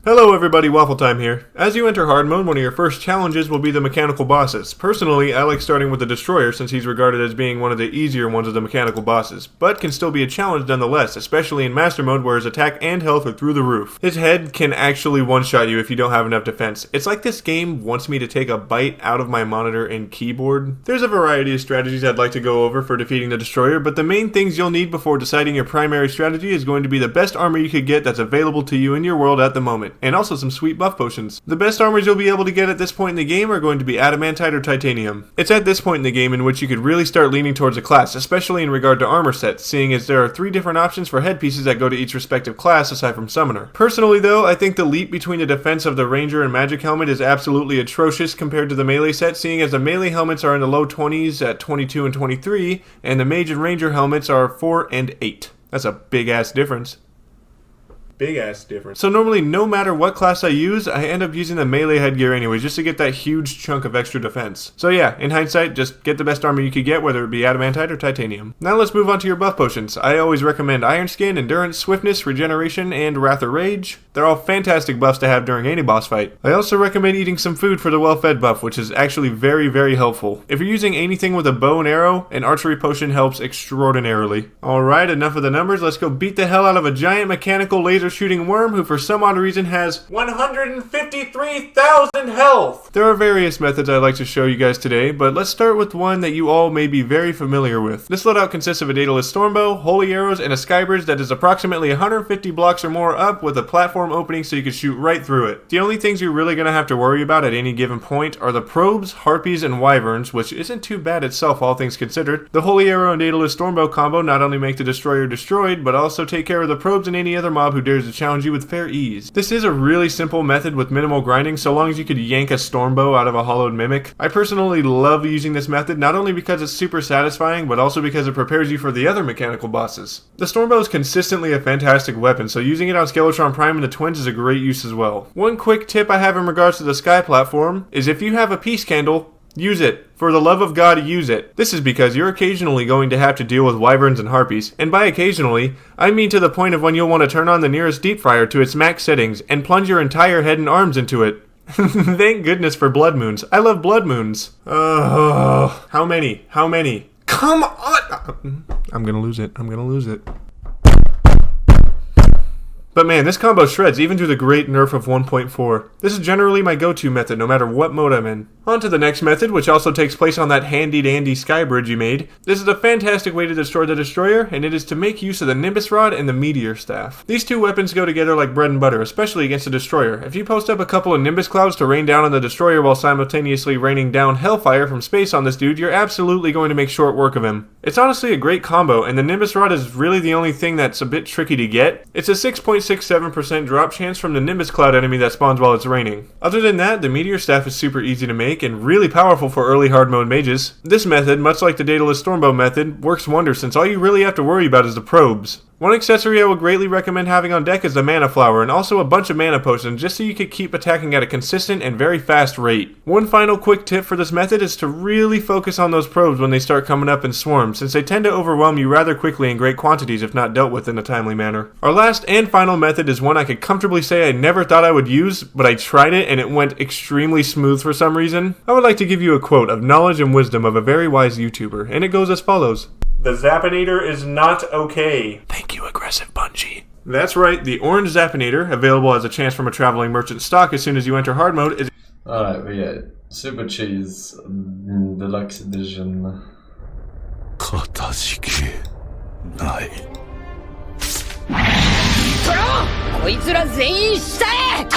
Hello everybody, WaffleTime here. As you enter hard mode, one of your first challenges will be the mechanical bosses. Personally, I like starting with the Destroyer since he's regarded as being one of the easier ones of the mechanical bosses, but can still be a challenge nonetheless, especially in Master Mode where his attack and health are through the roof. His head can actually one-shot you if you don't have enough defense. It's like this game wants me to take a bite out of my monitor and keyboard. There's a variety of strategies I'd like to go over for defeating the Destroyer, but the main things you'll need before deciding your primary strategy is going to be the best armor you could get that's available to you in your world at the moment. And also some sweet buff potions. The best armors you'll be able to get at this point in the game are going to be adamantite or titanium. It's at this point in the game in which you could really start leaning towards a class, especially in regard to armor sets, seeing as there are 3 different options for headpieces that go to each respective class aside from summoner. Personally though, I think the leap between the defense of the ranger and magic helmet is absolutely atrocious compared to the melee set, seeing as the melee helmets are in the low 20s at 22 and 23, and the mage and ranger helmets are 4 and 8. That's a big ass difference. So normally, no matter what class I use, I end up using the melee headgear anyways, just to get that huge chunk of extra defense. So yeah, in hindsight, just get the best armor you could get, whether it be adamantite or titanium. Now let's move on to your buff potions. I always recommend Iron Skin, Endurance, Swiftness, Regeneration, and Wrath or Rage. They're all fantastic buffs to have during any boss fight. I also recommend eating some food for the well-fed buff, which is actually very, very helpful. If you're using anything with a bow and arrow, an archery potion helps extraordinarily. Alright, enough of the numbers, let's go beat the hell out of a giant mechanical laser shooting worm who for some odd reason has 153,000 health! There are various methods I'd like to show you guys today, but let's start with one that you all may be very familiar with. This loadout consists of a Daedalus Stormbow, holy arrows, and a skybridge that is approximately 150 blocks or more up with a platform opening so you can shoot right through it. The only things you're really going to have to worry about at any given point are the probes, harpies, and wyverns, which isn't too bad itself all things considered. The holy arrow and Daedalus Stormbow combo not only make the destroyer destroyed, but also take care of the probes and any other mob who dares to challenge you with fair ease. This is a really simple method with minimal grinding, so long as you could yank a Stormbow out of a hollowed mimic. I personally love using this method, not only because it's super satisfying, but also because it prepares you for the other mechanical bosses. The Stormbow is consistently a fantastic weapon, so using it on Skeletron Prime and the Twins is a great use as well. One quick tip I have in regards to the Sky platform is if you have a peace candle, use it. For the love of God, use it. This is because you're occasionally going to have to deal with wyverns and harpies, and by occasionally, I mean to the point of when you'll want to turn on the nearest deep fryer to its max settings and plunge your entire head and arms into it. Thank goodness for blood moons. I love blood moons. How many? How many? Come on! I'm gonna lose it. But man, this combo shreds even through the great nerf of 1.4. This is generally my go-to method no matter what mode I'm in. On to the next method, which also takes place on that handy-dandy sky bridge you made. This is a fantastic way to destroy the destroyer, and it is to make use of the Nimbus Rod and the Meteor Staff. These two weapons go together like bread and butter, especially against the destroyer. If you post up a couple of Nimbus Clouds to rain down on the destroyer while simultaneously raining down Hellfire from space on this dude, you're absolutely going to make short work of him. It's honestly a great combo, and the Nimbus Rod is really the only thing that's a bit tricky to get. It's a 6.67% drop chance from the Nimbus Cloud enemy that spawns while it's raining. Other than that, the Meteor Staff is super easy to make and really powerful for early hard mode mages. This method, much like the Daedalus Stormbow method, works wonders since all you really have to worry about is the probes. One accessory I would greatly recommend having on deck is the Mana Flower, and also a bunch of mana potions just so you could keep attacking at a consistent and very fast rate. One final quick tip for this method is to really focus on those probes when they start coming up in swarms, since they tend to overwhelm you rather quickly in great quantities if not dealt with in a timely manner. Our last and final method is one I could comfortably say I never thought I would use, but I tried it and it went extremely smooth for some reason. I would like to give you a quote of knowledge and wisdom of a very wise YouTuber, and it goes as follows. The Zappinator is not okay. Thank you, aggressive Bungie. That's right, the orange Zappinator, available as a chance from a traveling merchant stock as soon as you enter hard mode, is... Alright, we get Super Cheese Deluxe Edition. かたじけない。トロこいつら全員下へ